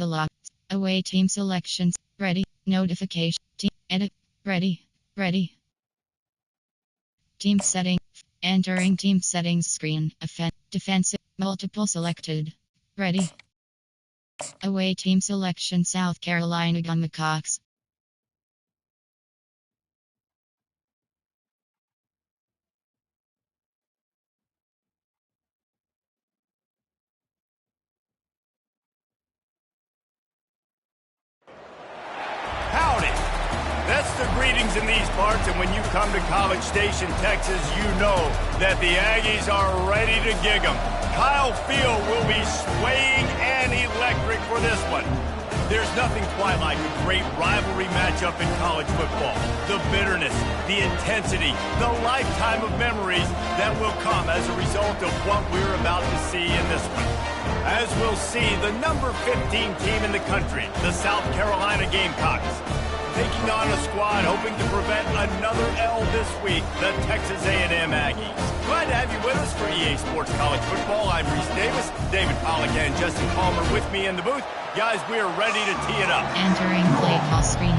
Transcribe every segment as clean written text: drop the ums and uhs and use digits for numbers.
the lock. Away team selections. Ready. Notification. Team edit. Ready. Ready. Team setting. Entering team settings screen. Defensive. Multiple selected. Ready. Away team selection South Carolina Gamecocks. Howdy. That's the greetings in these parts, and when you come to College Station, Texas, you know that the Aggies are ready to gig 'em. Kyle Field will be swaying and electric for this one. There's nothing quite like a great rivalry matchup in college football. The bitterness, the intensity, the lifetime of memories that will come as a result of what we're about to see in this one. As we'll see, the number 15 team in the country, the South Carolina Gamecocks, taking on a squad hoping to prevent another L this week, the Texas A&M Aggies. Glad to have you with us for EA Sports College Football. I'm Reese Davis, David Pollack, and Justin Palmer with me in the booth. Guys, we are ready to tee it up. Entering play call screen.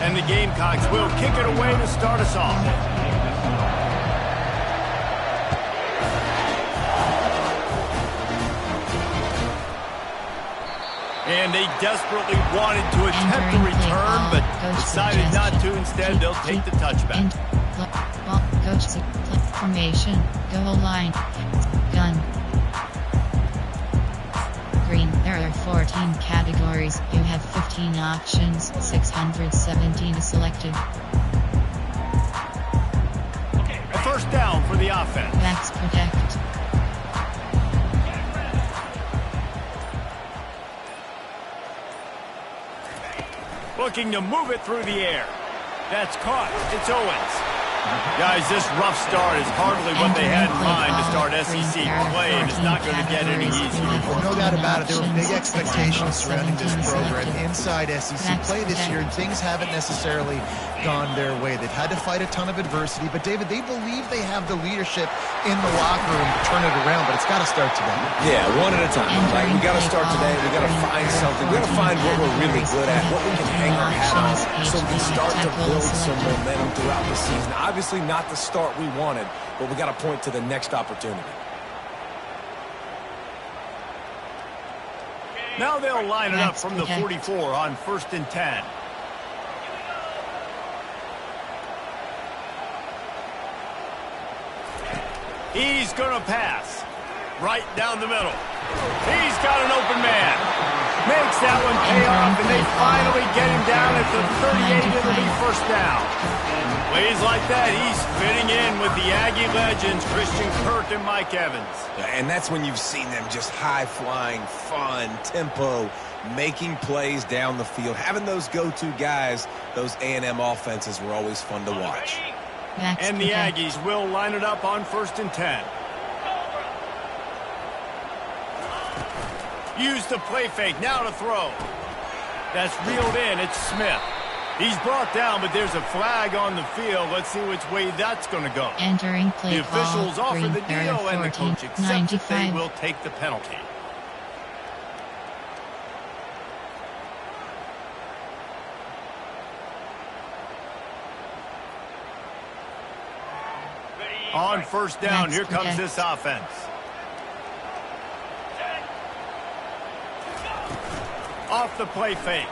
And the Gamecocks will kick it away to start us off. And they desperately wanted to attempt the return, but decided not to. Instead, they'll take the touchback. Coach formation. Goal line. Gun. Green. There are 14 categories. You have 15 options. 617 is selected. A first down for the offense. Backs protect. Looking to move it through the air. That's caught. It's Owens. Guys, this rough start is hardly what they had in mind to start SEC play, and it's not going to get any easier. Well, no doubt about it. There were big expectations surrounding this program inside SEC play this year, and things haven't necessarily gone their way. They've had to fight a ton of adversity, but David, they believe they have the leadership in the locker room to turn it around, but it's got to start today. Yeah, one at a time, right? We got to start today. We got to find something. We got to find what we're really good at, what we can hang our hat on, so we can start to build some momentum throughout the season. Obviously not the start we wanted, but we got to point to the next opportunity. Now they'll line it up from the 44 on 1st and 10. He's going to pass. Right down the middle. He's got an open man. Makes that one pay off, and they finally get him down at the 38. It'll be first down. Plays like that, he's fitting in with the Aggie legends, Christian Kirk and Mike Evans. And that's when you've seen them just high-flying, fun, tempo, making plays down the field. Having those go-to guys, those A&M offenses were always fun to watch. And the Aggies will line it up on 1st and 10. Use the play fake, now to throw. That's reeled in, it's Smith. He's brought down, but there's a flag on the field. Let's see which way that's going to go. Entering play the officials call, offer the deal, and the coach accepts that they will take the penalty. On 1st down, here comes this offense. Off the play fake.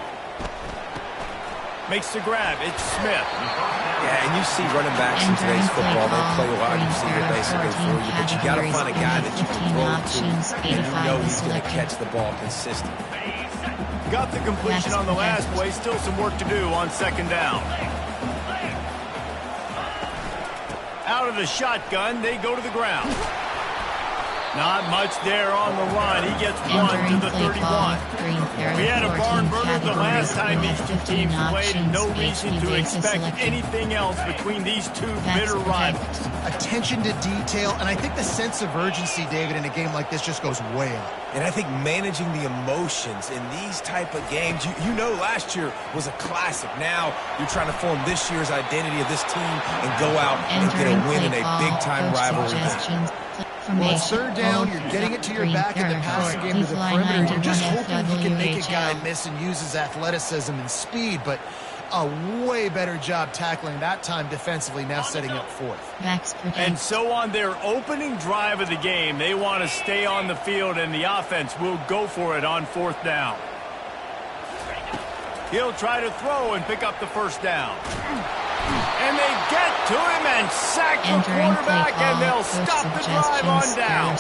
Makes the grab. It's Smith. Yeah, and you see running backs in today's football, they play wide receiver basically for you, but you got to find a guy that you can throw to, and you know he's going to catch the ball consistently. Got the completion on the last play. Still some work to do on 2nd down. Out of the shotgun, they go to the ground. Not much there on the run. He gets one to the 31. We had a barn burner the last time these two teams played, and no reason to expect anything else between these two bitter rivals. Attention to detail, and I think the sense of urgency, David, in a game like this just goes way up. And I think managing the emotions in these type of games, you know last year was a classic. Now you're trying to form this year's identity of this team and go out and get a win in a big-time rivalry game. Well, it's third down, you're getting it to your back in the passing game to the perimeter. You're just hoping he can make a guy miss and use his athleticism and speed, but a way better job tackling that time defensively, now setting up fourth. And so on their opening drive of the game, they want to stay on the field, and the offense will go for it on fourth down. He'll try to throw and pick up the first down. And they get to him and sack the quarterback, and they'll stop the drive on down.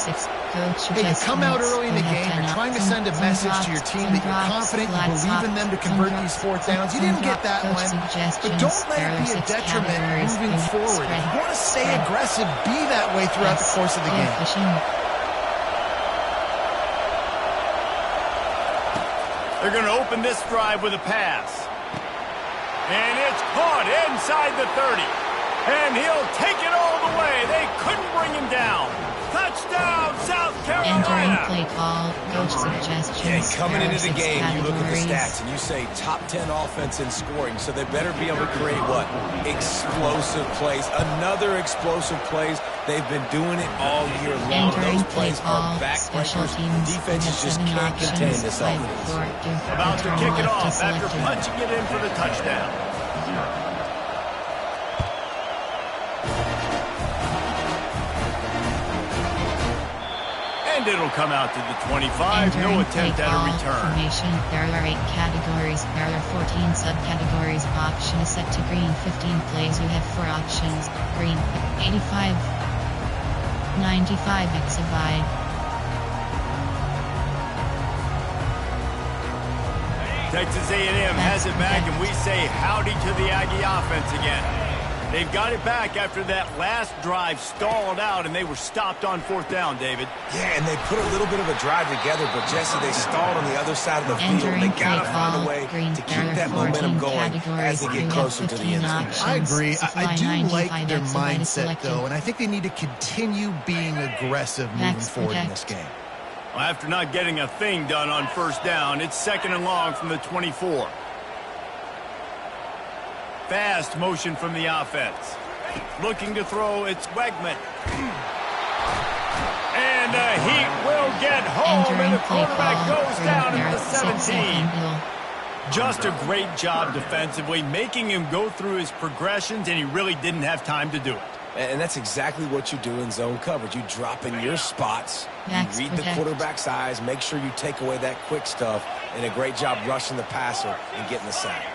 Hey, you come out early in the game, you're trying to send a message to your team that you're confident, you believe in them to convert these fourth downs. You didn't get that one, but don't let it be a detriment moving forward. If you want to stay aggressive, be that way throughout the course of the game. They're going to open this drive with a pass. And it's caught inside the 30. And he'll take it all the way. They couldn't bring him down. Touchdown, South Carolina. Play call, coach suggestions. Yeah, coming into the game, you look at the stats and you say top 10 offense in scoring, so they better be able to create what? Explosive plays. Another explosive plays. They've been doing it all year long. Those plays are backbreakers. Defenses just can't contain this offense. About to kick it off after punching it in for the touchdown. And it'll come out to the 25. No attempt at a return. There are 8 categories. There are 14 subcategories. Option is set to green. 15 plays. You have 4 options. Green, 85, 95 exabyte. Texas A&M has it back, and we say howdy to the Aggie offense again. They've got it back after that last drive stalled out, and they were stopped on fourth down, David. Yeah, and they put a little bit of a drive together, but, Jesse, they stalled on the other side of the field. They got to find a way to keep that momentum going as they get closer to the end zone. I agree. I do like their mindset, though, and I think they need to continue being aggressive moving forward in this game. Well, after not getting a thing done on first down, it's second and long from the 24. Fast motion from the offense. Looking to throw, it's Wegman. And the Heat will get home, and the quarterback goes down at the 17. Just a great job defensively, making him go through his progressions, and he really didn't have time to do it. And that's exactly what you do in zone coverage. You drop in your spots, you read the quarterback's eyes, make sure you take away that quick stuff, and a great job rushing the passer and getting the sack.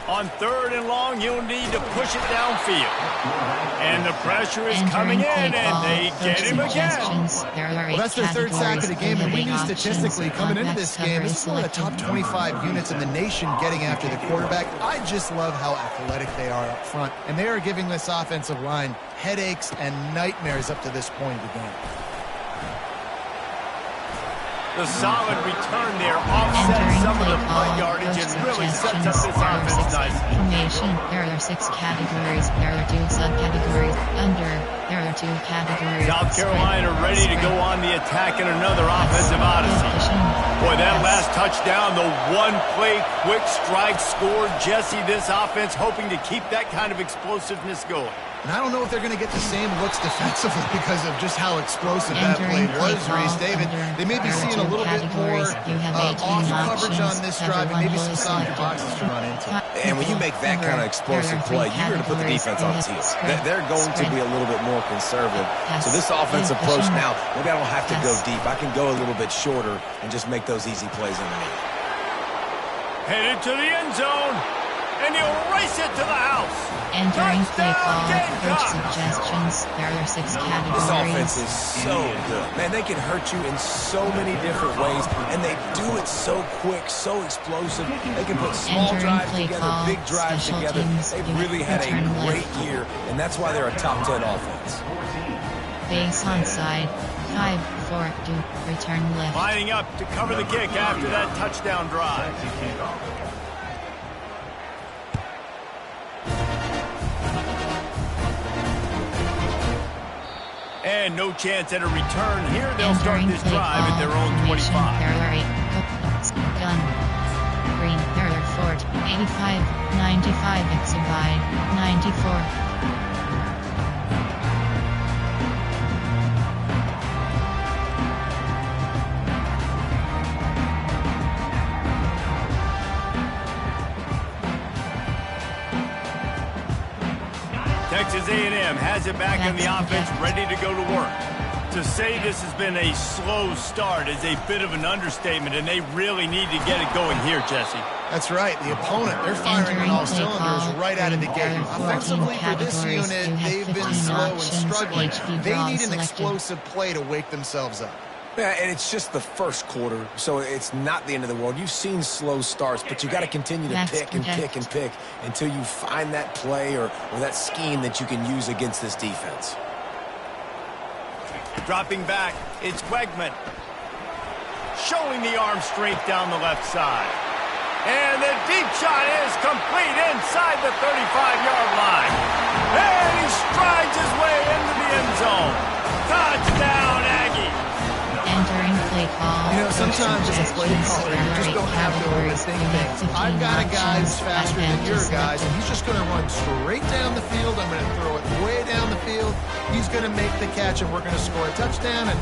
On third and long, you'll need to push it downfield. And the pressure is coming in, and they get him again. Well, that's their third sack of the game, and we knew statistically coming into this game, this is one of the top 25 units in the nation getting after the quarterback. I just love how athletic they are up front, and they are giving this offensive line headaches and nightmares up to this point of the game. The solid return there offsets some of the punt yardage and really sets up this offense nicely. There are 6 categories. There are 2 subcategories. There are 2 categories. South Carolina ready to go on the attack in another offensive odyssey. Boy, that last touchdown, the one-play quick strike score. Jesse, this offense hoping to keep that kind of explosiveness going. And I don't know if they're going to get the same looks defensively because of just how explosive that play was, Reese. David, they may be seeing a little bit more off coverage on this drive and maybe some softer boxes to run into. And when you make that kind of explosive play, you're going to put the defense on its heels. They're going to be a little bit more conservative. So this offensive approach now, maybe I don't have to go deep. I can go a little bit shorter and just make those easy plays underneath. Headed to the end zone, and he'll race it to the house. Entering play call, coach suggestions. There are 6 categories. This offense is so good. Man, they can hurt you in so many different ways, and they do it so quick, so explosive. They can put small drives together, big drives together. They've really had a great year, and that's why they're a top 10 offense. base onside. 5-4-2. Return left. Lining up to cover the kick after that touchdown drive. And no chance at a return here. They'll start this drive at their own 25. Gun. Green. Error Fort. 85. 95. Exabide. 94. Texas A&M has it back in the offense, ready to go to work. To say this has been a slow start is a bit of an understatement, and they really need to get it going here, Jesse. That's right. The opponent, they're firing on all cylinders right out of the gate. Offensively, for this unit, they've been slow and struggling. They need an explosive play to wake themselves up. Yeah, and it's just the first quarter, so it's not the end of the world. You've seen slow starts, but you got to continue to pick and pick and pick until you find that play or that scheme that you can use against this defense. Dropping back, it's Quegman. Showing the arm strength down the left side. And the deep shot is complete inside the 35-yard line. And he strides his way into the end zone. Touchdown, Aggie. Entering play call. You know, sometimes as a play caller, you just don't have to overthink things. I've got a guy who's faster than your guys, and he's just going to run straight down the field. I'm going to throw it way down the field. He's going to make the catch, and we're going to score a touchdown, and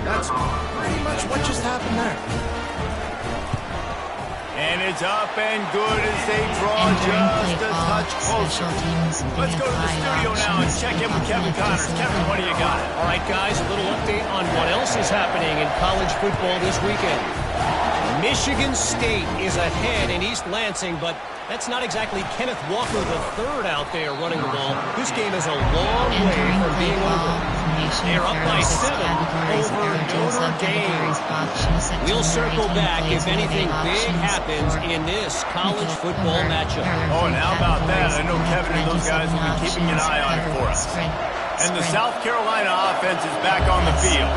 that's pretty much what just happened there. And it's up and good as they draw just a touch closer. Let's go to the studio now and check in with Kevin Connors. Kevin, what do you got? All right, guys, a little update on what else is happening in college football this weekend. Michigan State is ahead in East Lansing, but that's not exactly Kenneth Walker III out there running the ball. This game is a long way from being over. They're up by 7 over Notre Dame. We'll circle back if anything big happens in this college football matchup. Oh, and how about that? I know Kevin and those guys will be keeping an eye on it for us. And the South Carolina offense is back on the field.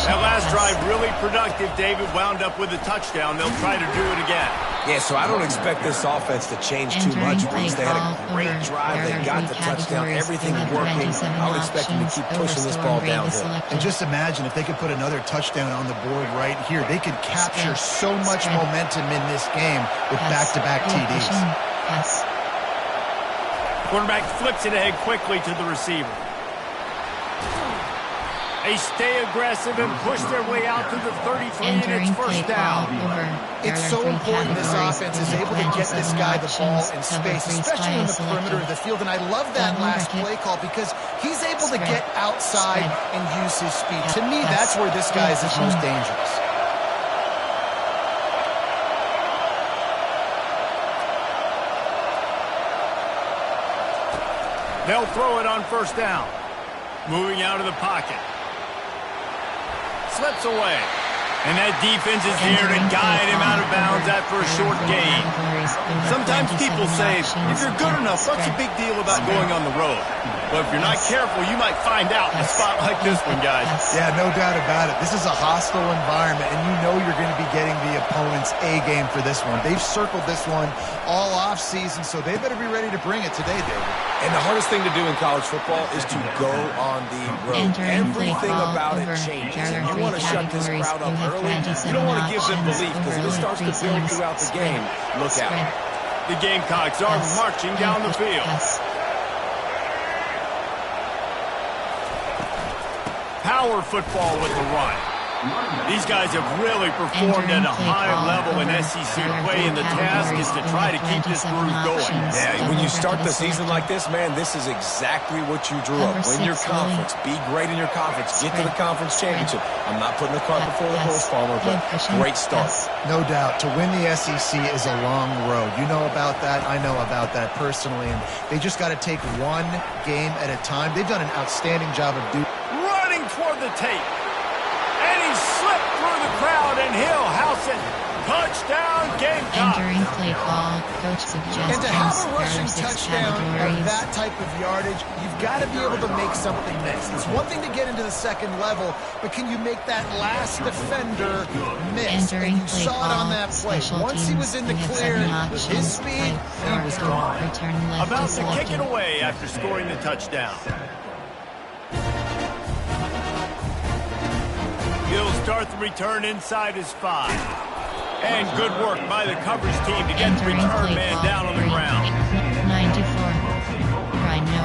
That last drive really productive. David wound up with a touchdown. They'll try to do it again. Yeah, so I don't expect this offense to change too much. Once they had a great drive, they got the touchdown, everything working. I would expect them to keep pushing this ball downhill. And just imagine if they could put another touchdown on the board right here. They could capture so much momentum in this game with back-to-back TDs. Quarterback flips it ahead quickly to the receiver. They stay aggressive and push their way out to the 33, and it's first down. It's so important this offense is able to get this guy the ball in space, especially on the perimeter of the field. And I love that last play call because he's able to get outside and use his speed. To me, that's where this guy is his most dangerous. They'll throw it on first down. Moving out of the pocket. Slips away. And that defense is there to guide him out of bounds after a short gain. Sometimes people say, if you're good enough, what's the big deal about going on the road? But if you're not careful, you might find out in a spot like this one, guys. Yeah, no doubt about it. This is a hostile environment, and you know you're going to be getting the opponent's A game for this one. They've circled this one all off season, so they better be ready to bring it today, David. And the hardest thing to do in college football is to go on the road. Everything about it changes. And you want to shut this crowd up early. You don't want to give them belief, because if it starts to build throughout the game, look out. The Gamecocks are marching down the field. Power football with the run. These guys have really performed at a high level in SEC play, and the task is to try to keep this groove going. Yeah, when you start the season like this, man, this is exactly what you drew up. Win your conference. Be great in your conference. Get to the conference championship. I'm not putting the cart before the horse, Farmer, but great start. No doubt. To win the SEC is a long road. You know about that. I know about that personally. And they just got to take one game at a time. They've done an outstanding job of doing. Running toward the tape. And he slipped through the crowd, and he'll house it Touchdown, Gamecocks! Entering play call, coach And to have suggestions a there are rushing 6 touchdown of categories. that type of yardage, you've got to be able to make something miss. It's one thing to get into the second level, but can you make that last defender miss? Entering And you play saw it on call, that play. special Once he was in the teams, we have clear 7 with his options, speed, he was 5, 4, gone. return left About is to kick it selected. away after scoring the touchdown. He'll start the return inside his 5. And good work by the coverage team to get the Entering return play man call, down on the ground. 94. Rhino.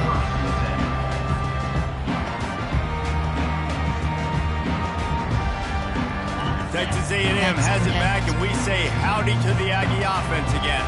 Texas A&M has it back, and we say howdy to the Aggie offense again.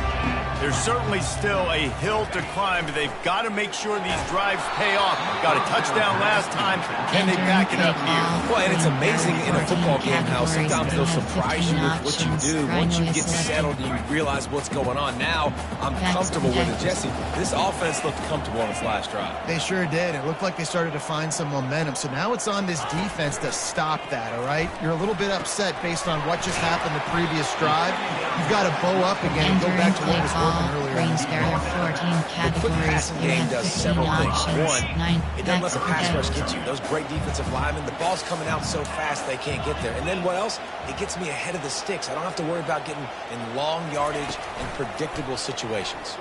There's certainly still a hill to climb, but they've got to make sure these drives pay off. Got a touchdown last time. Can they back it up here? Well, and it's amazing in a football game how sometimes they'll surprise you with what you do. Once you get settled and you realize what's going on. Now, I'm comfortable with it. Jesse, this offense looked comfortable on its last drive. They sure did. It looked like they started to find some momentum. So now it's on this defense to stop that, all right? You're a little bit upset based on what just happened the previous drive. You've got to bow up again and go back to what was working earlier. There are 14 The quick categories. passing You game have does 15 several things. options. One, 9 it doesn't let the pass backs rush to get you. Those great defensive linemen, the ball's coming out so fast they can't get there. And then what else? It gets me ahead of the sticks. I don't have to worry about getting in long yardage and predictable situations.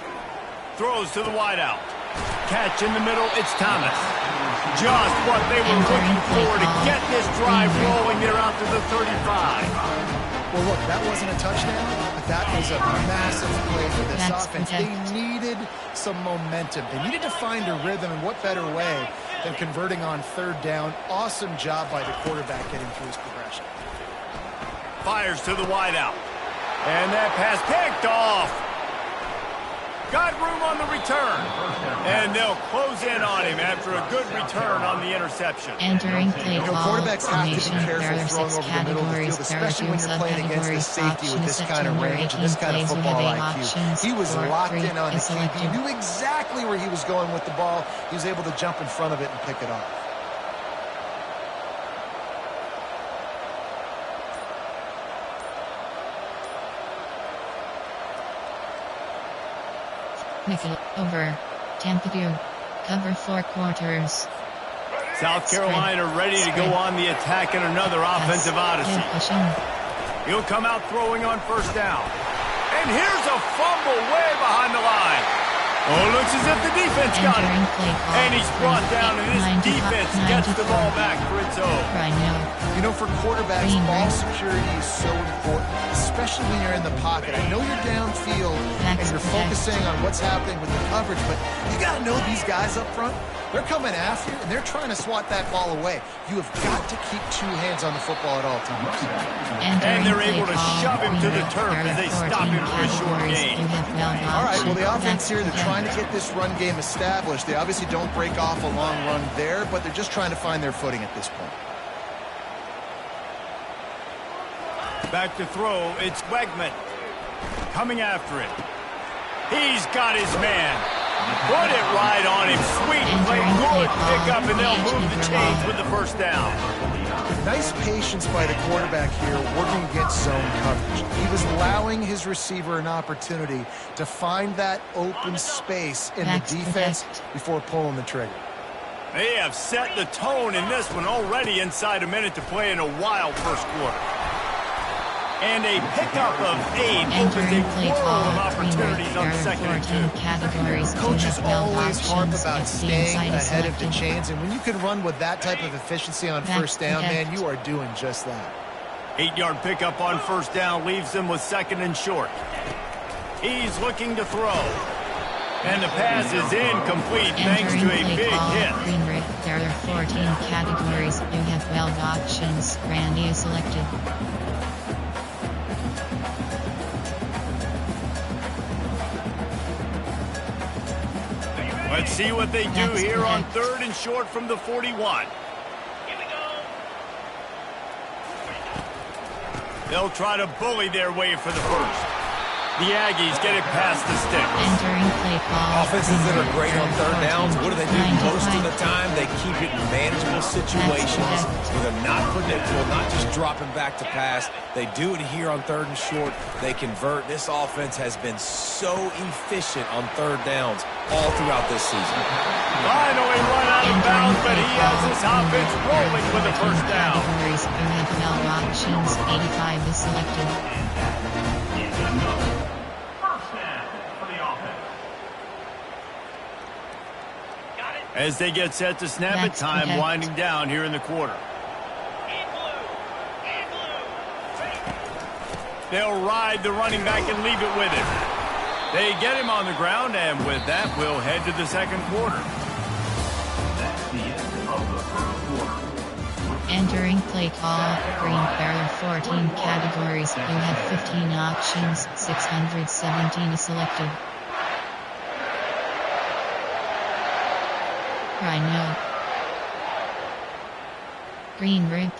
Throws to the wideout. Catch in the middle. It's Thomas. Just what they were looking for to get this drive rolling there out to the 35. Well, look, that wasn't a touchdown, but that was a massive play for this offense. They needed some momentum. They needed to find a rhythm, and what better way than converting on third down. Awesome job by the quarterback getting through his progression. Fires to the wideout. And that pass picked off. Got room on the return. And they'll close in on him after a good return on the interception. Entering play call. Quarterbacks have to be There careful are throwing 6 over the middle of the categories. field, There are especially 2 when you're playing against the subcategories. safety with this Options kind of at range and this kind of plays. We football have 8 IQ. options. He was 4, locked 3 in on the is QB. selected. He knew exactly where he was going with the ball. He was able to jump in front of it and pick it off. Nickel over. Tampa View. Cover 4 quarters. South Carolina ready to go on the attack in another offensive odyssey. He'll come out throwing on first down. And here's a fumble way behind the line. Oh, looks as if the defense got him. And he's brought down, and this defense gets the ball back for its own. You know, for quarterbacks, ball security is so important, especially when you're in the pocket. I know you're downfield and you're focusing on what's happening with the coverage, but you got to know these guys up front. They're coming after you, and they're trying to swat that ball away. You have got to keep 2 hands on the football at all times. And they're able to shove him to the turf as they stop him for a short gain. All right, well, the offense here, they're trying to get this run game established. They obviously don't break off a long run there, but they're just trying to find their footing at this point. Back to throw, it's Wegman. Coming after it. He's got his man. Put it right on him. Sweet play, good pickup, and they'll move the chains with the first down. Nice patience by the quarterback here working against zone coverage. He was allowing his receiver an opportunity to find that open space in the defense before pulling the trigger. They have set the tone in this one already inside a minute to play in a wild first quarter. And a pickup of 8 opens a world of opportunities on 2nd and 2. Categories. Coaches always harp about staying ahead of the chains, and when you can run with that type of efficiency on first down, man, you are doing just that. 8-yard pickup on first down leaves them with 2nd and short. He's looking to throw. And the pass is incomplete thanks to a big hit. There are 14 categories. You have 12 options. Randy is selected. Let's see what they do here on 3rd and short from the 41. Here we go. They'll try to bully their way for the first. The Aggies get it past the sticks. Entering play call. Offenses that are great on third downs, what do? Most of the time, they keep keep it in manageable situations where they're not predictable, not just dropping back to pass. They do it here on 3rd and short. They convert. This offense has been so efficient on 3rd downs all throughout this season. Finally run out of bounds, but he has his offense rolling with a first down. NFL options, 85 is selected. As they get set to snap it, time winding down here in the quarter. They'll ride the running back and leave it with him. They get him on the ground, and with that, we'll head to the second quarter. Entering play call, green barrier 14 categories, blue had 15 options, 617 is selected. Rhino. Green rig.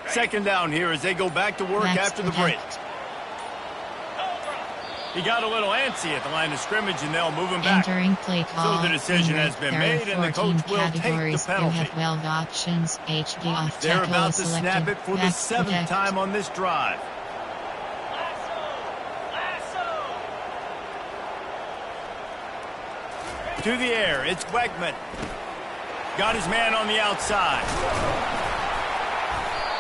Second down here as they go back to work after the break. He got a little antsy at the line of scrimmage, and they'll move him back. Entering play call. So the decision has been made, and the coach will take the penalty. You have 12 options, HD off They're tackle about to selected. snap it for the 7th time on this drive. To the air, it's Weckman. Got his man on the outside.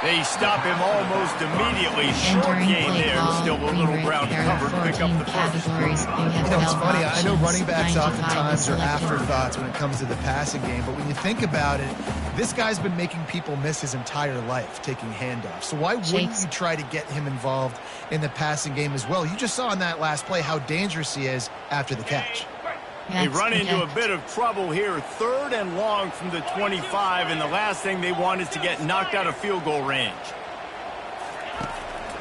They stop him almost immediately. Short gain there. Still a little ground to cover to pick up the first. It's funny. I know running backs oftentimes are afterthoughts when it comes to the passing game, but when you think about it, this guy's been making people miss his entire life taking handoffs. So why wouldn't you try to get him involved in the passing game as well? You just saw in that last play how dangerous he is after the catch. They run into a bit of trouble here. 3rd and long from the 25, and the last thing they want is to get knocked out of field goal range.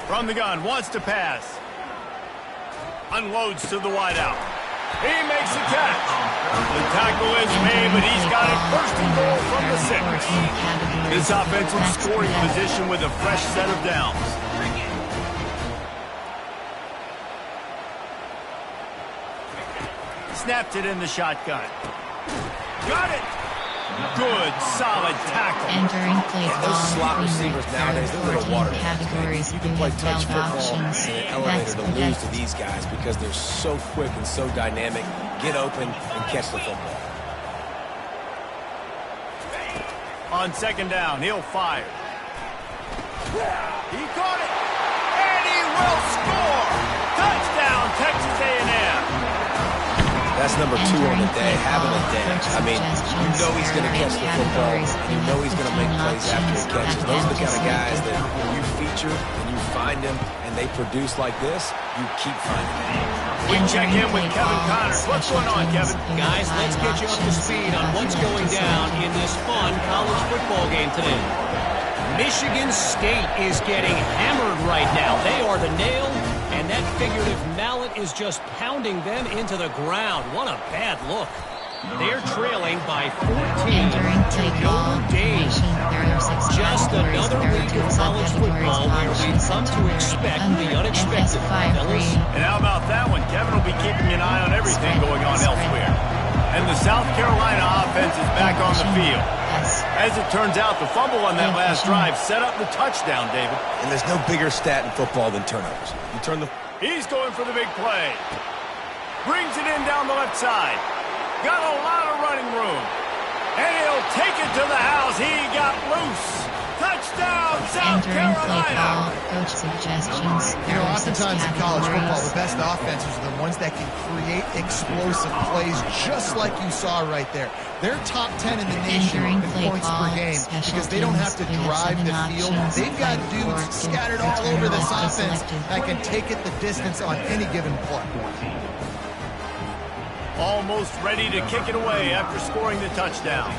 From the gun, wants to pass. Unloads to the wideout. He makes the catch. The tackle is made, but he's got it 1st and goal from the 6. This offensive scoring position with a fresh set of downs. Snapped it in the shotgun. Got it. Good, solid tackle. Entering play Those slot receivers nowadays, they're little water categories. You can play touch football options. in an elevator to lose to these guys because they're so quick and so dynamic. Get open and catch the football. On 2nd down, he'll fire. He caught it. And he will score. Touchdown, Texas A&M. That's number 2 on the day, having a day. I mean, you know he's going to catch the football. You know he's going to make plays after he catches. Those are the kind of guys that when you feature and you find them and they produce like this, you keep finding them. We check in with Kevin Connors. What's going on, Kevin? Guys, let's get you up to speed on what's going down in this fun college football game today. Michigan State is getting hammered right now. They are the nail, and that figurative mallet is just pounding them into the ground. What a bad look. They're trailing by 14 to Notre Dame. Just another week of college football where we've come to expect the unexpected. And how about that one? Kevin will be keeping an eye on everything going on elsewhere. And the South Carolina offense is back on the field. As it turns out, the fumble on that last drive set up the touchdown, David. And there's no bigger stat in football than turnovers. You turn the... He's going for the big play. Brings it in down the left side. Got a lot of running room. And he'll take it to the house. He got loose. Touchdown, South Carolina. Coach suggestions. You know, oftentimes in college football, the best offenses are the ones that can create explosive plays just like you saw right there. They're top 10 in the nation in points per game because they don't have to drive the field. They've got dudes scattered all over this offense that can take it the distance on any given play. Almost ready to kick it away after scoring the touchdown.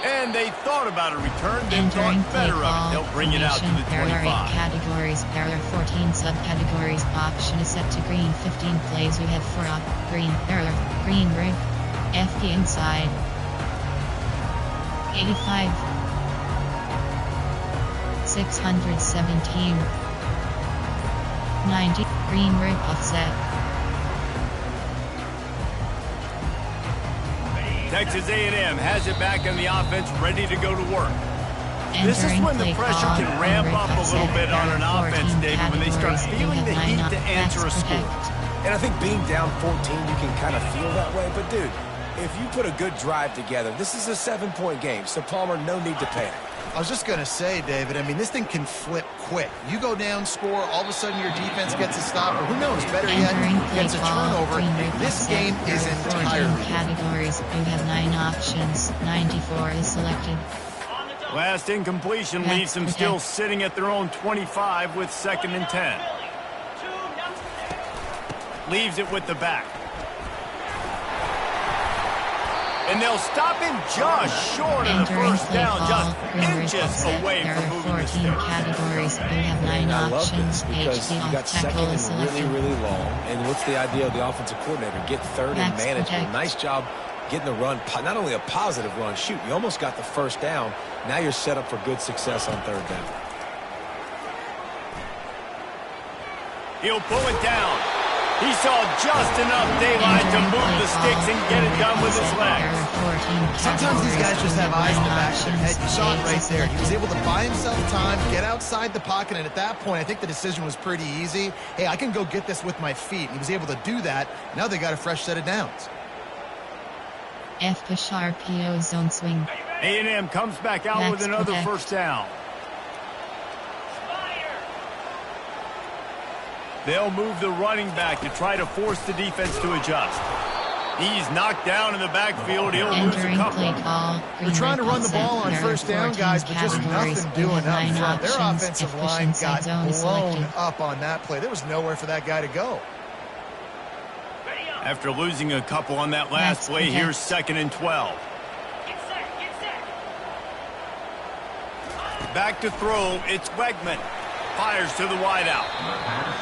And they thought about a return, then thought better of it. They'll bring it out to the 25. Categories, barrier 14 subcategories. Option is set to green. 15 plays. We have 4 up. Green barrier, green rig, FD inside. 85. 617. 90. Green rip offset. Texas A&M has it back on the offense, ready to go to work. This is when the pressure can ramp up a little bit on an offense, David, when they start feeling the heat to answer a score. And I think being down 14, you can kind of feel that way. But, dude, if you put a good drive together, this is a 7-point game. So, Palmer, no need to panic. I was just going to say, David, I mean, this thing can flip quick. You go down, score, all of a sudden your defense gets a stop, or who knows, better yet, gets a turnover. This game is entirely categories. You have 9 options. 94 is selected. Last incompletion leaves them still sitting at their own 25 with 2nd and 10. Leaves it with the back. And they'll stop him just short of the first down, just inches away from moving the stick. Categories. You have 9 options. Because you got 2nd and really, really long. And what's the idea of the offensive coordinator? Get 3rd and manageable. Nice job getting the run, not only a positive run, shoot, you almost got the first down. Now you're set up for good success on 3rd down. He'll pull it down. He saw just enough daylight to move the sticks and get it done with his legs. Sometimes these guys just have eyes in the back of their head. You saw it right there. He was able to buy himself time, get outside the pocket, and at that point, I think the decision was pretty easy. Hey, I can go get this with my feet. He was able to do that. Now they got a fresh set of downs. F push RPO zone swing. A&M comes back out with another first down. They'll move the running back to try to force the defense to adjust. He's knocked down in the backfield. He'll lose a couple. They're trying to run the ball on first down, guys, but just nothing doing up front. Their offensive line got blown up on that play. There was nowhere for that guy to go. After losing a couple on that last play, here's 2nd and 12. Back to throw, it's Wegman. Fires to the wideout.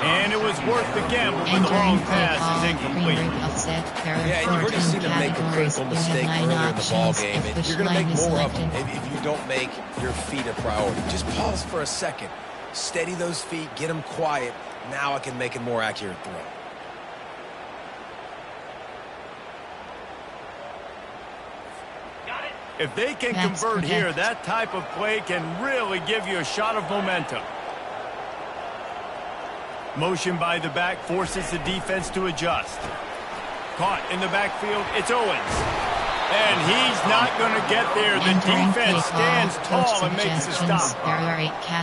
And it was worth the gamble, but the long pass is incomplete. Yeah, and you've already seen him make a critical mistake earlier in the ball game, and you're going to make more of them if you don't make your feet a priority. Just pause for a second. Steady those feet, get them quiet. Now I can make a more accurate throw. If they can convert here, that type of play can really give you a shot of momentum. Motion by the back forces the defense to adjust. Caught in the backfield, it's Owens. And he's not going to get there. The defense stands tall and makes the stop.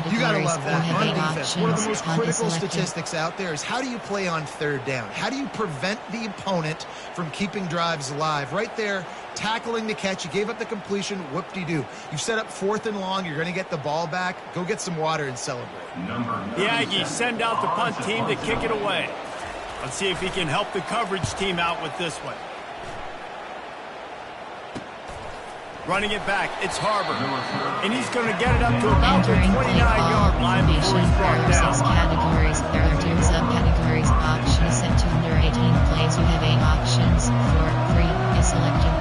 You got to love that. Run defense. One of the most critical statistics out there is how do you play on 3rd down? How do you prevent the opponent from keeping drives alive? Right there, tackling the catch. You gave up the completion. Whoop-de-doo. You've set up 4th and long. You're going to get the ball back. Go get some water and celebrate. The Aggies send out the punt team to kick it away. Let's see if he can help the coverage team out with this one. Running it back, it's Harbor. And he's going to get it up to about the 29-yard line before he's brought down. 6 categories. There are 2 subcategories. Options set to under 18 plays. You have 8 options. 4, 3 is selected.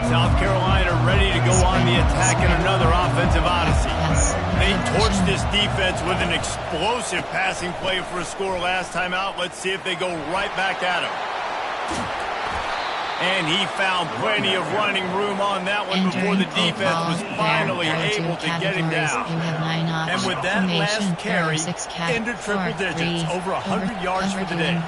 South Carolina ready to go on the attack in another offensive odyssey. They torched this defense with an explosive passing play for a score last time out. Let's see if they go right back at him. And he found plenty of running room on that one before the defense was finally able to get him down. And with that last carry, into triple digits, over 100 yards for the day.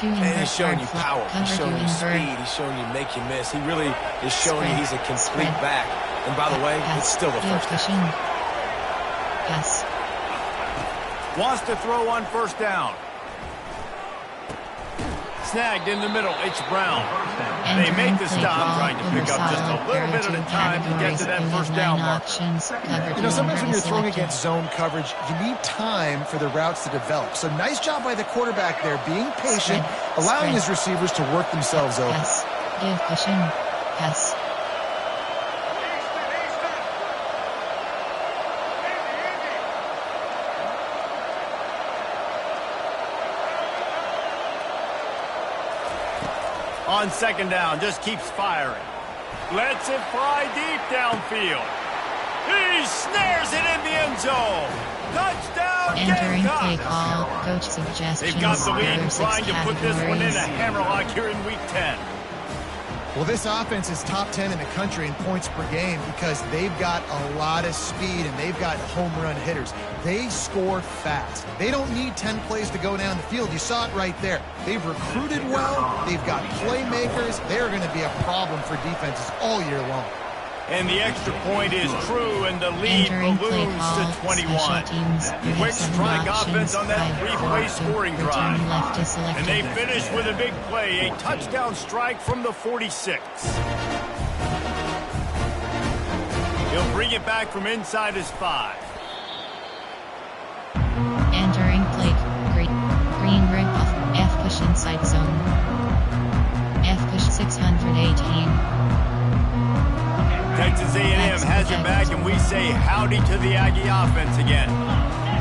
And he's showing you power. He's showing you speed. He's showing you make you miss. He really is showing you he's a complete back. And by the way, it's still the first down. Pass. Wants to throw on first down. Snagged in the middle, it's Brown. They make the stop, trying to pick up just a little bit at a time to get to that first down mark. You know, sometimes when you're throwing against zone coverage, you need time for the routes to develop. So nice job by the quarterback there, being patient, allowing his receivers to work themselves over. Pass. Give pushing. Pass. on second down. Just keeps firing. Lets it fly deep downfield. He snares it in the end zone. Touchdown, Entering play Gamecocks. call. Coach suggestions. They've got the lead There are and 6 trying to put this one in a categories. hammerlock here in week 10. Well, this offense is top 10 in the country in points per game because they've got a lot of speed and they've got home run hitters. They score fast. They don't need 10 plays to go down the field. You saw it right there. They've recruited well. They've got playmakers. They're going to be a problem for defenses all year long. And the extra point is true, and the lead Entering play balloons call. to 21. Special teams. You Quick have 7 strike options. offense on that 5, 3-play 4, scoring 2. drive. Return left is selected. And they finish with a big play, a touchdown strike from the 46. He'll bring it back from inside his 5. Entering play. Green rip off. F push inside zone. F push 618. Texas A&M has it back, and we say howdy to the Aggie offense again.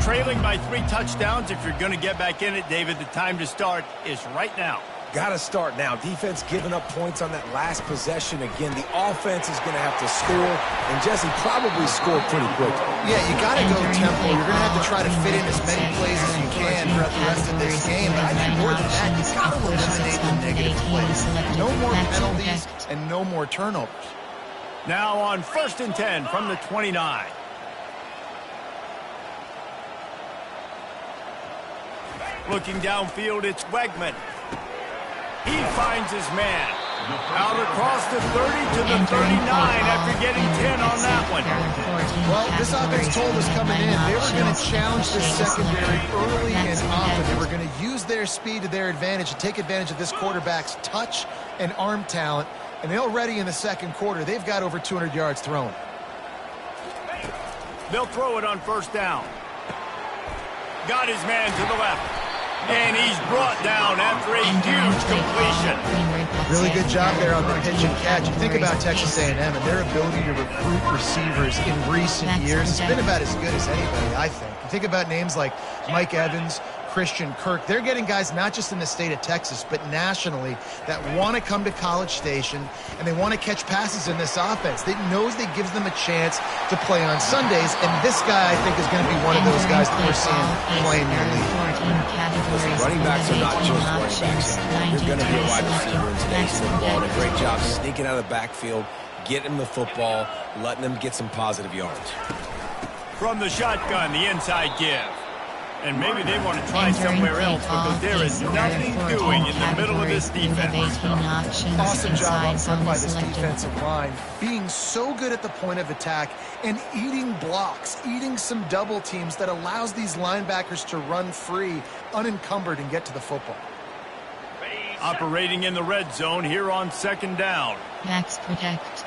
Trailing by 3 touchdowns. If you're going to get back in it, David, the time to start is right now. Got to start now. Defense giving up points on that last possession. Again, the offense is going to have to score, and Jesse probably scored pretty quick. Yeah, you got to go tempo. You're going to have to try to fit in as many plays as you can throughout the rest of this game. But I think more than that, you got to eliminate the negative plays. No more penalties and no more turnovers. Now on 1st and 10 from the 29. Looking downfield, it's Wegman. He finds his man. Out across the 30 to the 39 after getting 10 on that one. Well, this offense told us coming in, they were going to challenge this secondary early and often. They were going to use their speed to their advantage and take advantage of this quarterback's touch and arm talent. And they already in the second quarter, they've got over 200 yards thrown. They'll throw it on 1st down. Got his man to the left. And he's brought down after a huge completion. Really good job there on the pitch and catch. You think about Texas A&M and their ability to recruit receivers in recent years. It's been about as good as anybody, I think. You think about names like Mike Evans, Christian Kirk. They're getting guys not just in the state of Texas, but nationally that want to come to College Station and they want to catch passes in this offense. They knows that gives them a chance to play on Sundays, and this guy, I think, is going to be one of those guys that we're seeing playing in the league. Running backs are not just running backs. You're going to be a wide receiver in today's football. And a great job sneaking out of the backfield, getting him the football, letting him get some positive yards. From the shotgun, the inside give. And maybe they want to try somewhere else because there is nothing doing in the middle of this defense. Awesome job up front by this defensive line. Being so good at the point of attack and eating blocks, eating some double teams that allows these linebackers to run free, unencumbered, and get to the football. Operating in the red zone here on 2nd down. Max protect.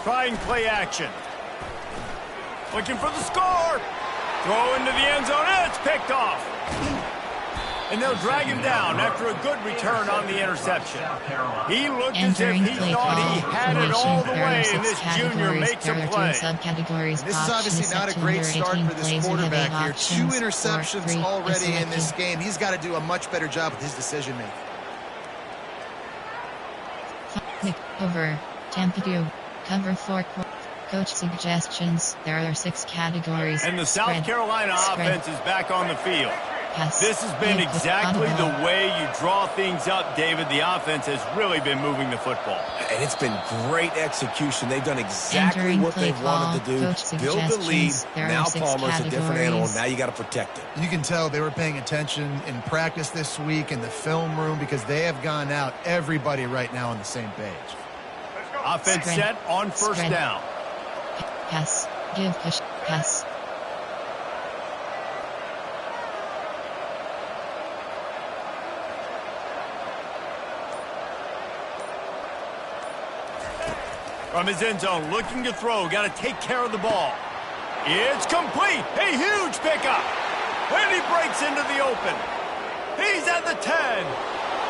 Trying play action. Looking for the score. Throw into the end zone. It's picked off. And they'll drag him down after a good return on the interception. He looked as if he thought he had it all the way, and this junior makes a play. This is obviously not a great start for this quarterback here. 2 interceptions already in this game. He's got to do a much better job with his decision making. Over. Tampadu. Cover 4. Coach suggestions. There are 6 categories. And the South Carolina offense is back on the field. Pass. This has been exactly the way you draw things up, David. The offense has really been moving the football. And it's been great execution. They've done exactly what they've wanted to do. Build the lead. Now Palmer's a different animal. Now you got to protect it. You can tell they were paying attention in practice this week in the film room because they have gone out, everybody right now on the same page. Offense set on 1st down. Pass. Give push. Pass. From his end zone, looking to throw. Got to take care of the ball. It's complete. A huge pickup. And he breaks into the open. He's at the 10.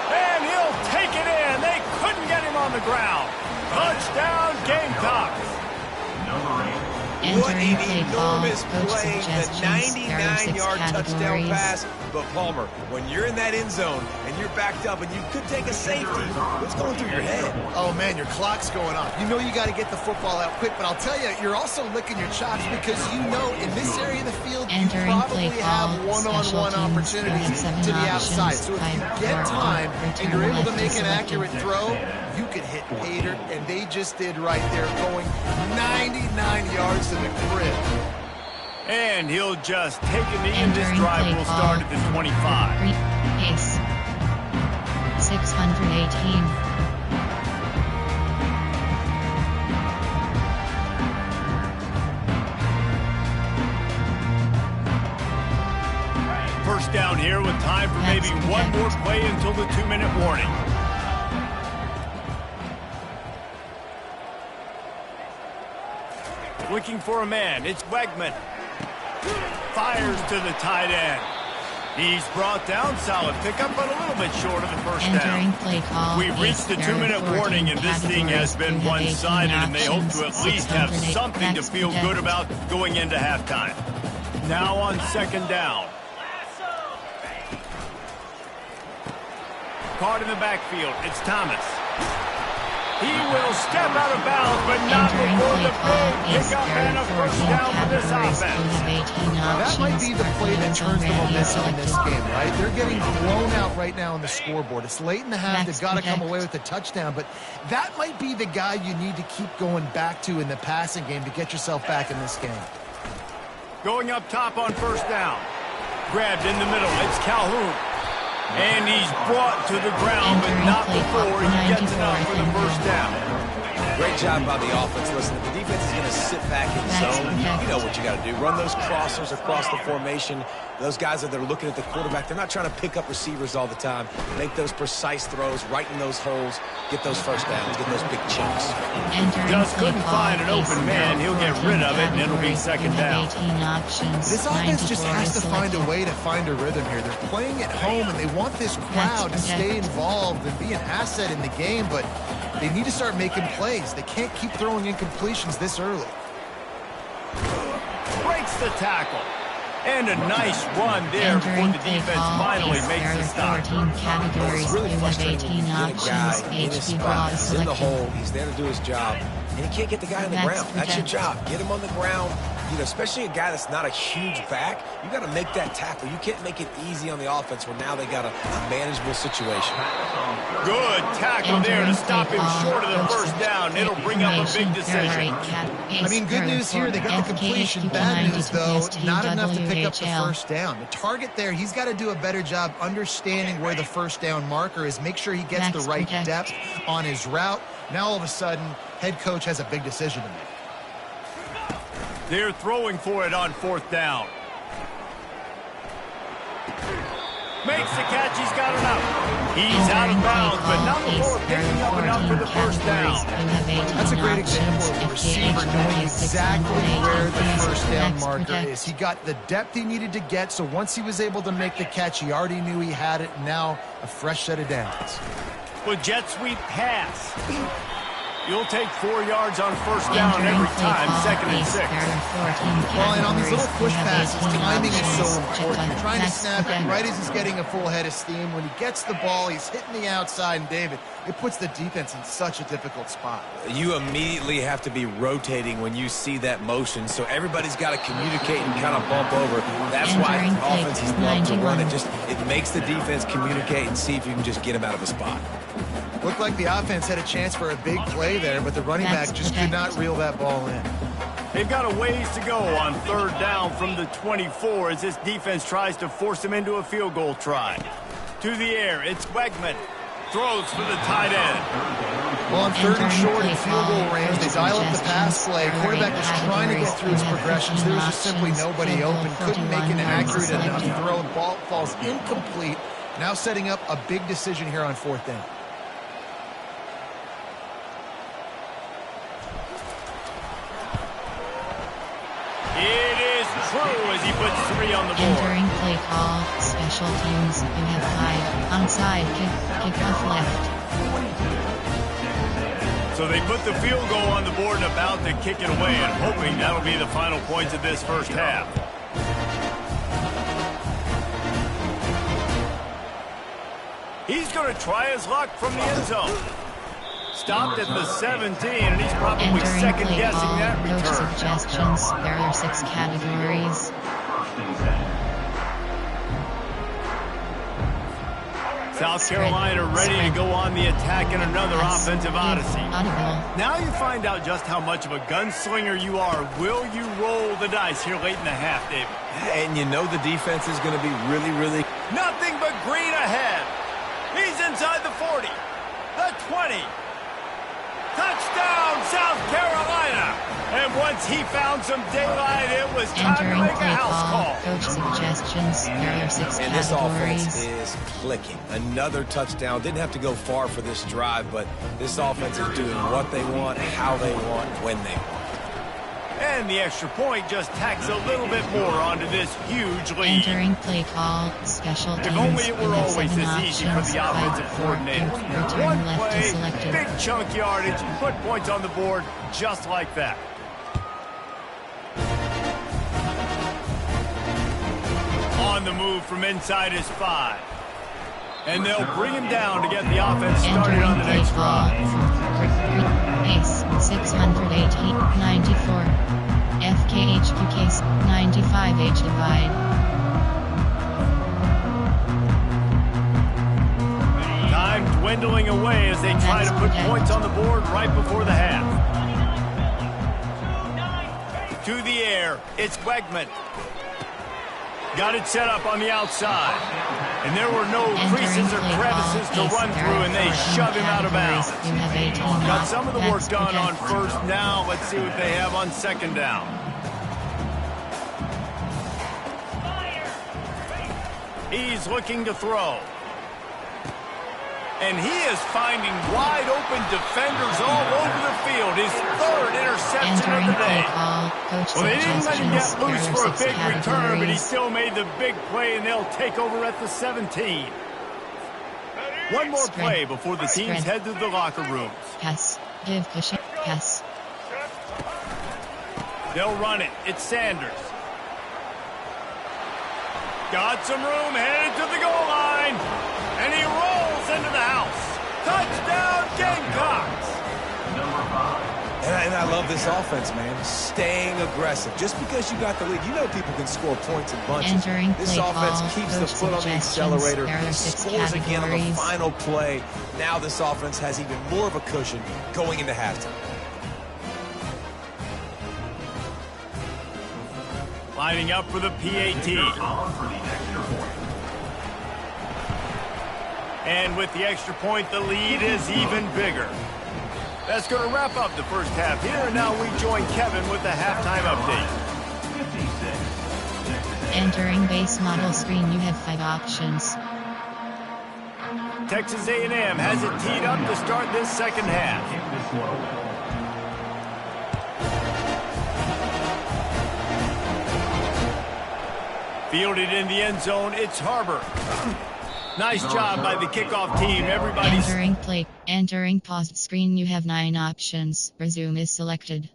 And he'll take it in. They couldn't get him on the ground. Touchdown, Gamecocks. What Entering an play call, enormous coach play, the suggestions. There are 99-yard 6 touchdown categories. pass. But Palmer, when you're in that end zone and you're backed up and you could take a safety, what's going through your head? Oh, man, your clock's going off. You know you got to get the football out quick, but I'll tell you, you're also licking your chops because you know in this area of the field, you Entering probably play have call, one-on-one special teams. opportunities There are to the 7 outside. options. So if you Five, get four, time and return you're able to left make is an selected. accurate throw, you could hit Pater, and they just did right there, going 99 yards to the crib. And he'll just take a knee, and this Entering drive play will call. start at the 25. Pace 618. First down here with time for That's maybe one more play until the 2-minute warning. Looking for a man, it's Wegman. Fires to the tight end. He's brought down, solid pickup, but a little bit short of the first Entering down. play call. We've reached the 2-minute warning, and this thing has been one-sided, and they hope to at least have something to feel good about going into halftime. Now on second down. Caught in the backfield, it's Thomas. He will step out of bounds, but not Entering before play the call big is pickup there and a are first 14 down for this categories. offense. We have 18 That might be the play that turns the momentum in this game, right? They're getting blown out right now on the scoreboard. It's late in the half. They've got to come away with a touchdown, but that might be the guy you need to keep going back to in the passing game to get yourself back in this game. Going up top on first down. Grabbed in the middle, it's Calhoun. And he's brought to the ground, but not before he gets enough for the first down. Great job by the offense. Listen, if the defense is going to sit back in zone, you know what you got to do. Run those crossers across the formation. Those guys that are looking at the quarterback, they're not trying to pick up receivers all the time. Make those precise throws, right in those holes, get those first downs, get those big chunks. Just couldn't find an open man. He'll get rid of it, and it'll be second down. This offense just has to find a way to find a rhythm here. They're playing at home, and they want this crowd to stay involved and be an asset in the game, but they need to start making plays. They can't keep throwing incompletions this early. Breaks the tackle. And a nice run there before the defense finally makes the stop. It's really frustrating when you get a guy in his spot. He's in the hole. He's there to do his job. And he can't get the guy on the ground. That's your job. Get him on the ground. You know, especially a guy that's not a huge back, you got to make that tackle. You can't make it easy on the offense where now they got a manageable situation. Good tackle there to stop him short of the first down. It'll bring up a big decision. I mean, good news here. They got the completion. Bad news, though, not enough to pick up the first down. The target there, he's got to do a better job understanding where the first down marker is. Make sure he gets the right depth on his route. Now, all of a sudden, head coach has a big decision to make. They're throwing for it on fourth down. Makes the catch. He's got enough. He's out of bounds, but not before picking up enough for the first down. That's a great example of a receiver knowing exactly where the first down marker is. He got the depth he needed to get, so once he was able to make the catch, he already knew he had it. Now, a fresh set of downs. With jet sweep pass. You'll take 4 yards on first down every time, 2nd and 6. Well, and on these little push passes, timing is so important. You're trying to snap it right as he's getting a full head of steam. When he gets the ball, he's hitting the outside, and David, it puts the defense in such a difficult spot. You immediately have to be rotating when you see that motion, so everybody's got to communicate and kind of bump over. That's why offenses love to run it. It makes the defense communicate and see if you can just get him out of a spot. Looked like the offense had a chance for a big play there, but the running back just could not reel that ball in. They've got a ways to go on third down from the 24 as this defense tries to force him into a field goal try. To the air, it's Wegman. Throws for the tight end. Well, on third and short in field goal range, they dial up the pass play. Quarterback was trying to get through his progressions. There was just simply nobody open. Couldn't make an accurate enough throw. The ball falls incomplete. Now setting up a big decision here on fourth down. It is true as he puts 3 on the board. Entering play call, special teams, you have 5, onside kick, kickoff left. So So they put the field goal on the board and about to kick it away, and hoping that'll be the final points of this first half. He's going to try his luck from the end zone. Stopped at the 17, and he's probably second-guessing that return. Coach suggestions. There are 6 categories. South Carolina ready to go on the attack in another offensive odyssey. Now you find out just how much of a gunslinger you are. Will you roll the dice here late in the half, David? And you know the defense is going to be really... Nothing but green ahead. He's inside the 40, the 20. Touchdown, South Carolina! And once he found some daylight, it was time to make a house call. Coach suggestions. There are 6 and categories. This offense is clicking. Another touchdown. Didn't have to go far for this drive, but this offense is doing what they want, how they want, when they want. And the extra point just tacks a little bit more onto this huge lead. Entering play call, special teams. If only it were always this easy for the offensive coordinator. One play, big chunk yardage, put points on the board just like that. On the move from inside his 5. And they'll bring him down to get the offense started on the next drive. Ace 680 94 FKHQ case 95H divide. Time dwindling away as they try to put points on the board right before the half. To the air, it's Wegman. Got it set up on the outside. And there were no creases or crevices to run through, and they shove him out of bounds. Got some of the work done on first. Now let's see what they have on second down. He's looking to throw. And he is finding wide open defenders all over the field. His 3rd interception of the day. Well, they didn't let him get loose for a big return, but he still made the big play, and they'll take over at the 17. One more play before the teams head to the locker rooms. Pass. Give pushing. Pass. They'll run it. It's Sanders. Got some room, headed to the goal line. And he rolls into the house. Touchdown, Gamecocks! And I love this offense, man. Staying aggressive. Just because you got the lead, you know people can score points in bunches. This offense keeps the foot on the accelerator, scores again on the final play. Now this offense has even more of a cushion going into halftime. Lining up for the PAT. And with the extra point, the lead is even bigger. That's going to wrap up the first half here, and now we join Kevin with the halftime update. Entering base model screen, you have 5 options. Texas A&M has it teed up to start this second half. Fielded in the end zone, it's Harbor. Nice job by the kickoff team. Everybody's entering play. Entering paused screen, you have 9 options. Resume is selected.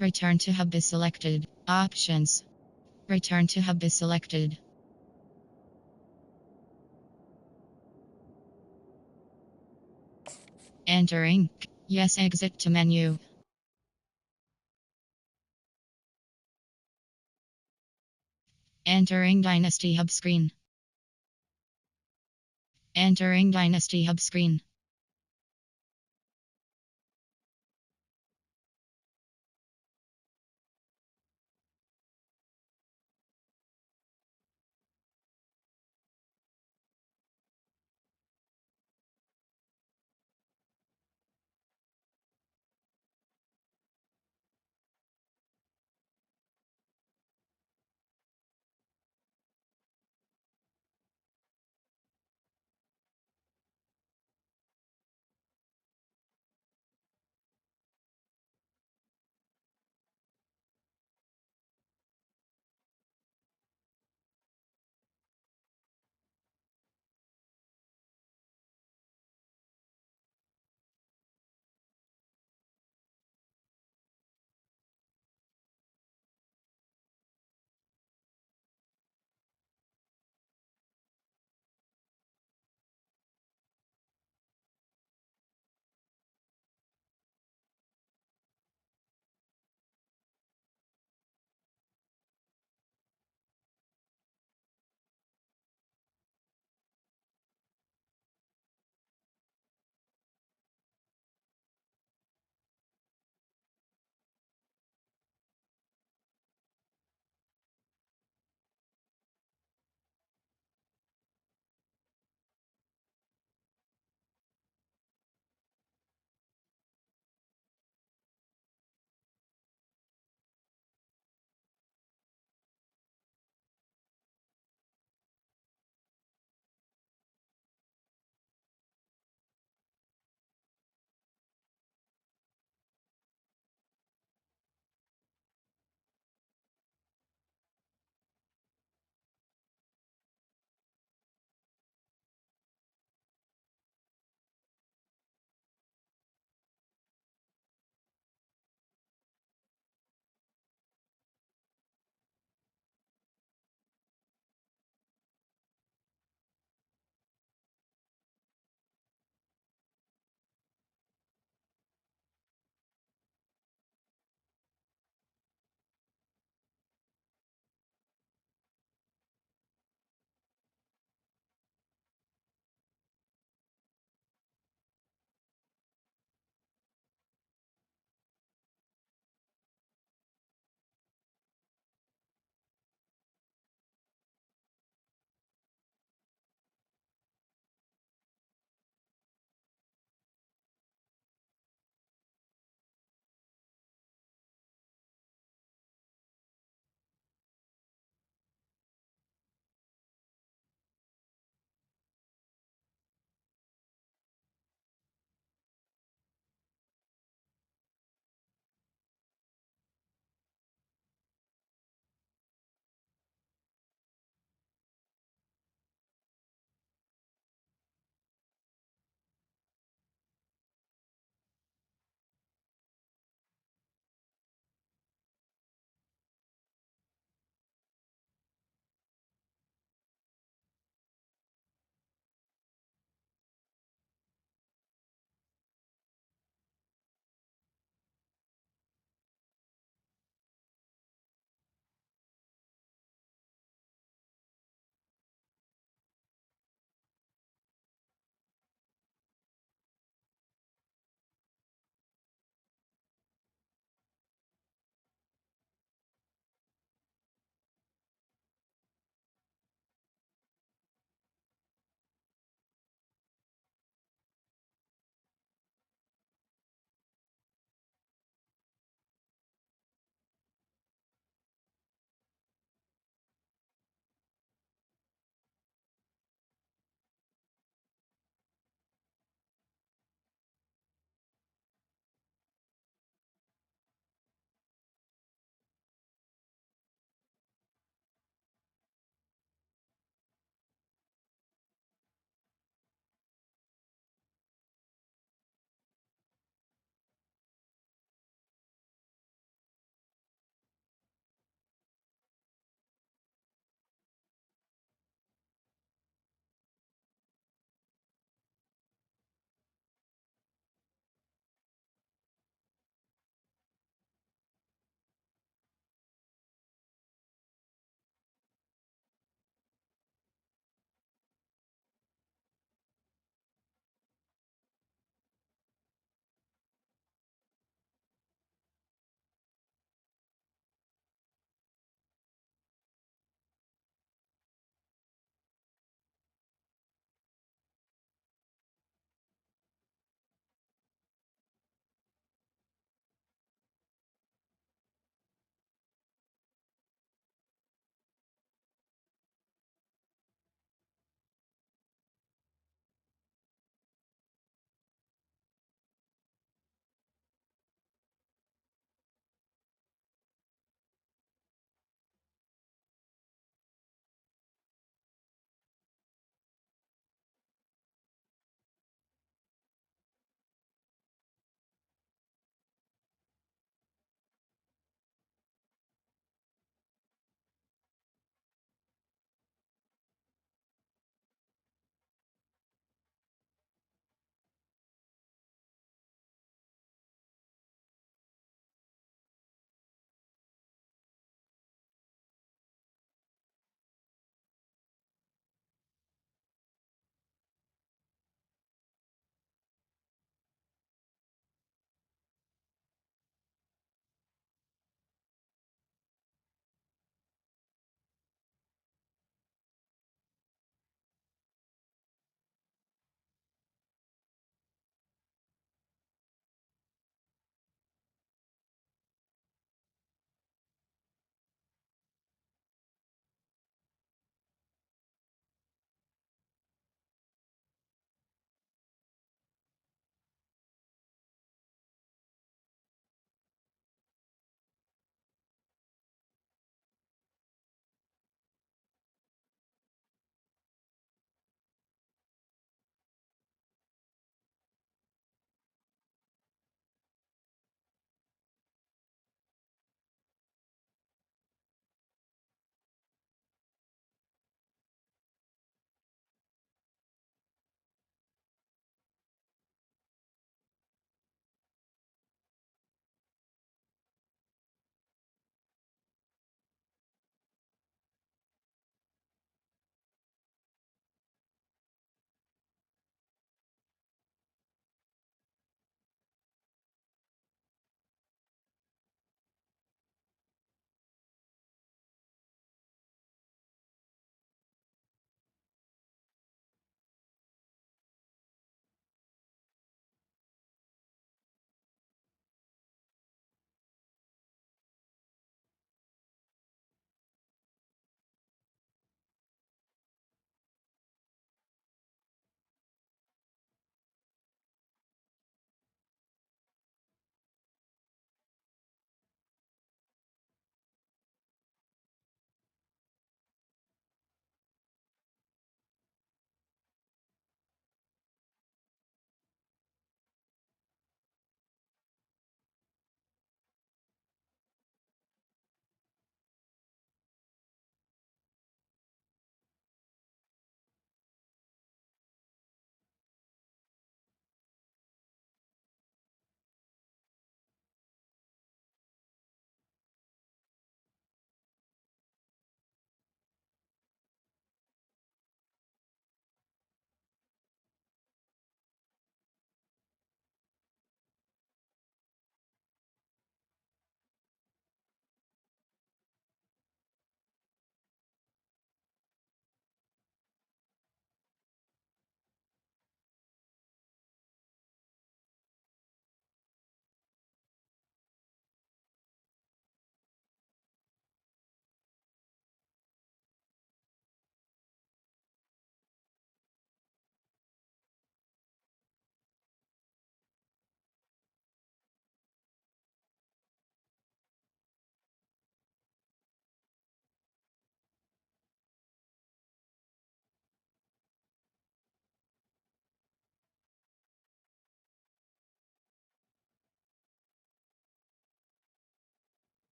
Return to hub is selected. Options. Return to hub is selected. Entering. Yes, exit to menu. Entering Dynasty Hub screen. Entering Dynasty Hub screen.